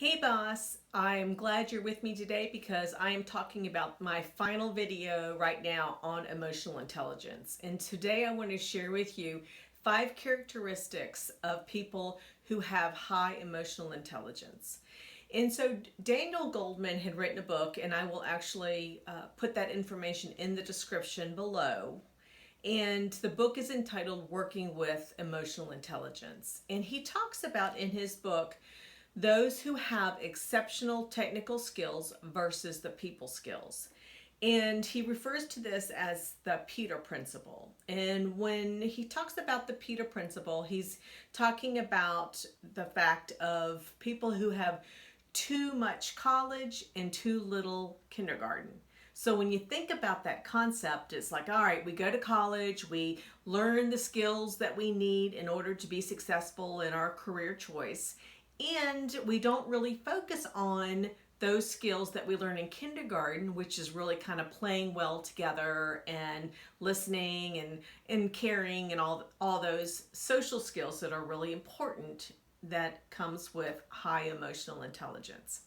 Hey boss, I'm glad you're with me today because I am talking about my final video right now on emotional intelligence. And today I want to share with you 5 characteristics of people who have high emotional intelligence. And so Daniel Goleman had written a book, and I will actually put that information in the description below. And the book is entitled Working with Emotional Intelligence. And he talks about in his book those who have exceptional technical skills versus the people skills. And he refers to this as the Peter Principle. And when he talks about the Peter Principle, he's talking about the fact of people who have too much college and too little kindergarten. So when you think about that concept, it's like, all right, we go to college, we learn the skills that we need in order to be successful in our career choice. And we don't really focus on those skills that we learn in kindergarten, which is really kind of playing well together and listening and caring and all those social skills that are really important that comes with high emotional intelligence.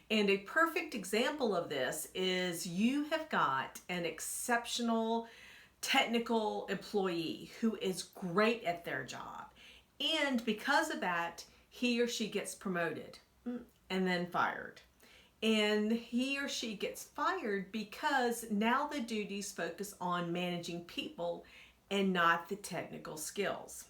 And a perfect example of this is you have got an exceptional technical employee who is great at their job. And because of that, he or she gets promoted and then fired. And he or she gets fired because now the duties focus on managing people and not the technical skills.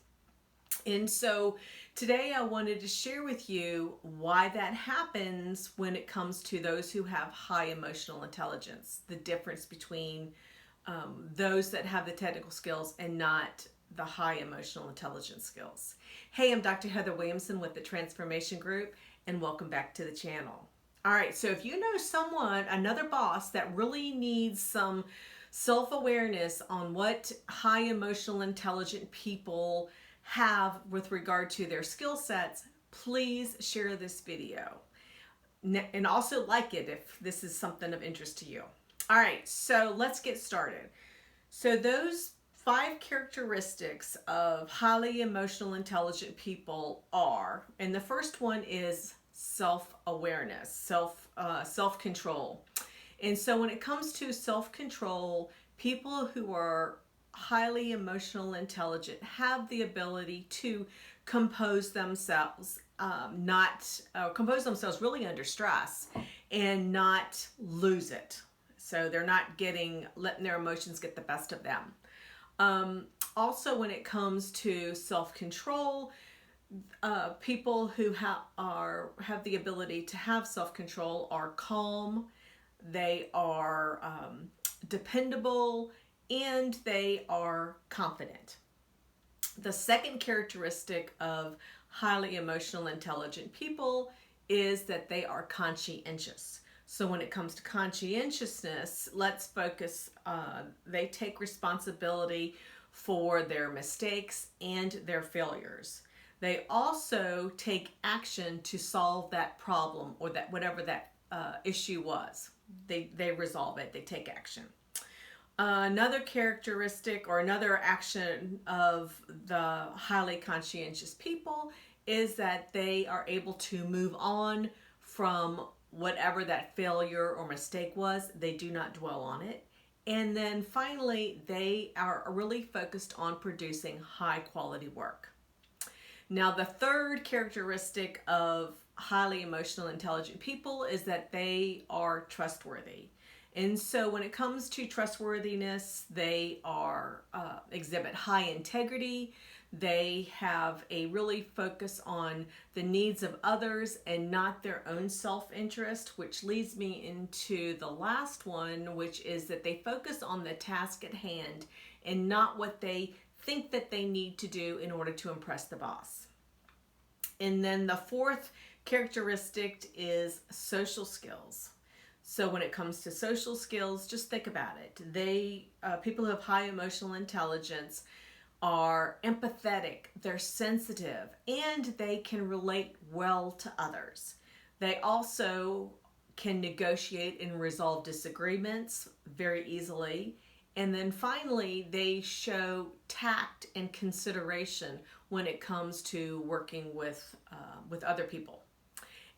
And so today I wanted to share with you why that happens when it comes to those who have high emotional intelligence, the difference between those that have the technical skills and not the high emotional intelligence skills. Hey, I'm Dr. Heather Williamson with the Transformation Group, and welcome back to the channel. All right, so if you know someone, another boss that really needs some self-awareness on what high emotional intelligent people have with regard to their skill sets, please share this video. And also like it if this is something of interest to you. All right, so let's get started. So those 5 characteristics of highly emotional intelligent people are, and the first one is self-awareness, self-control. And so when it comes to self-control, people who are highly emotional intelligent have the ability to compose themselves, compose themselves really under stress and not lose it. So they're not letting their emotions get the best of them. Also, when it comes to self-control, people who have the ability to have self-control are calm, they are dependable, and they are confident. The second characteristic of highly emotional intelligent people is that they are conscientious. So when it comes to conscientiousness, let's focus, they take responsibility for their mistakes and their failures. They also take action to solve that problem or that whatever that issue was. They resolve it, they take action. Another characteristic or another action of the highly conscientious people is that they are able to move on from whatever that failure or mistake was. They do not dwell on it. And then finally, they are really focused on producing high quality work. Now, the third characteristic of highly emotional intelligent people is that they are trustworthy. And so when it comes to trustworthiness, they exhibit high integrity. They have a really focus on the needs of others and not their own self-interest, which leads me into the last one, which is that they focus on the task at hand and not what they think that they need to do in order to impress the boss. And then the fourth characteristic is social skills. So when it comes to social skills, just think about it. People who have high emotional intelligence are empathetic, they're sensitive, and they can relate well to others. They also can negotiate and resolve disagreements very easily. And then finally, they show tact and consideration when it comes to working with other people.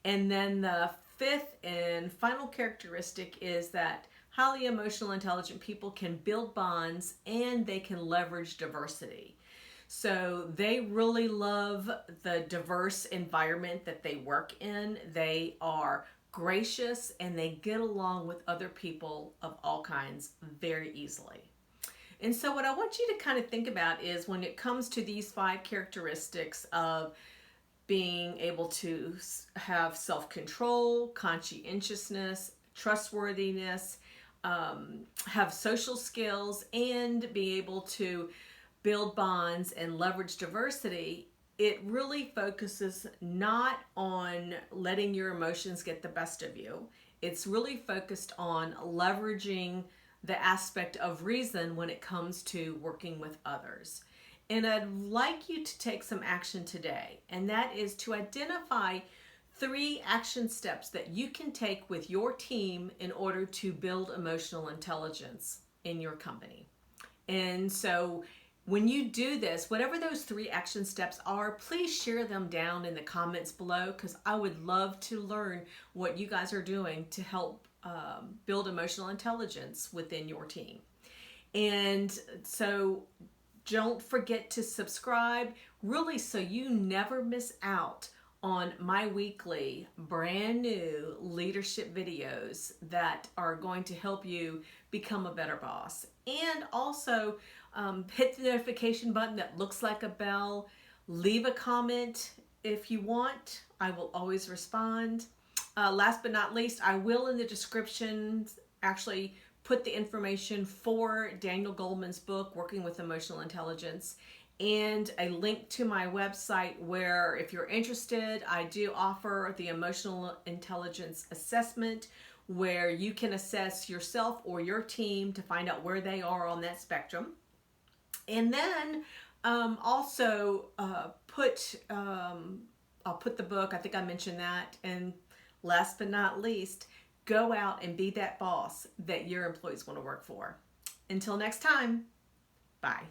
And then the fifth and final characteristic is that highly emotional, intelligent people can build bonds and they can leverage diversity. So they really love the diverse environment that they work in. They are gracious and they get along with other people of all kinds very easily. And so what I want you to kind of think about is when it comes to these 5 characteristics of being able to have self-control, conscientiousness, trustworthiness, have social skills, and be able to build bonds and leverage diversity, it really focuses not on letting your emotions get the best of you. It's really focused on leveraging the aspect of reason when it comes to working with others. And I'd like you to take some action today, and that is to identify 3 action steps that you can take with your team in order to build emotional intelligence in your company. And so when you do this, whatever those 3 action steps are, please share them down in the comments below, because I would love to learn what you guys are doing to help build emotional intelligence within your team. And so don't forget to subscribe, really, so you never miss out on my weekly brand new leadership videos that are going to help you become a better boss. And also hit the notification button that looks like a bell. Leave a comment if you want. I will always respond. Last but not least, I will in the description actually put the information for Daniel Goleman's book, Working with Emotional Intelligence, and a link to my website where, if you're interested, I do offer the Emotional Intelligence Assessment, where you can assess yourself or your team to find out where they are on that spectrum. And then also I'll put the book, I think I mentioned that, and last but not least, go out and be that boss that your employees want to work for. Until next time, bye.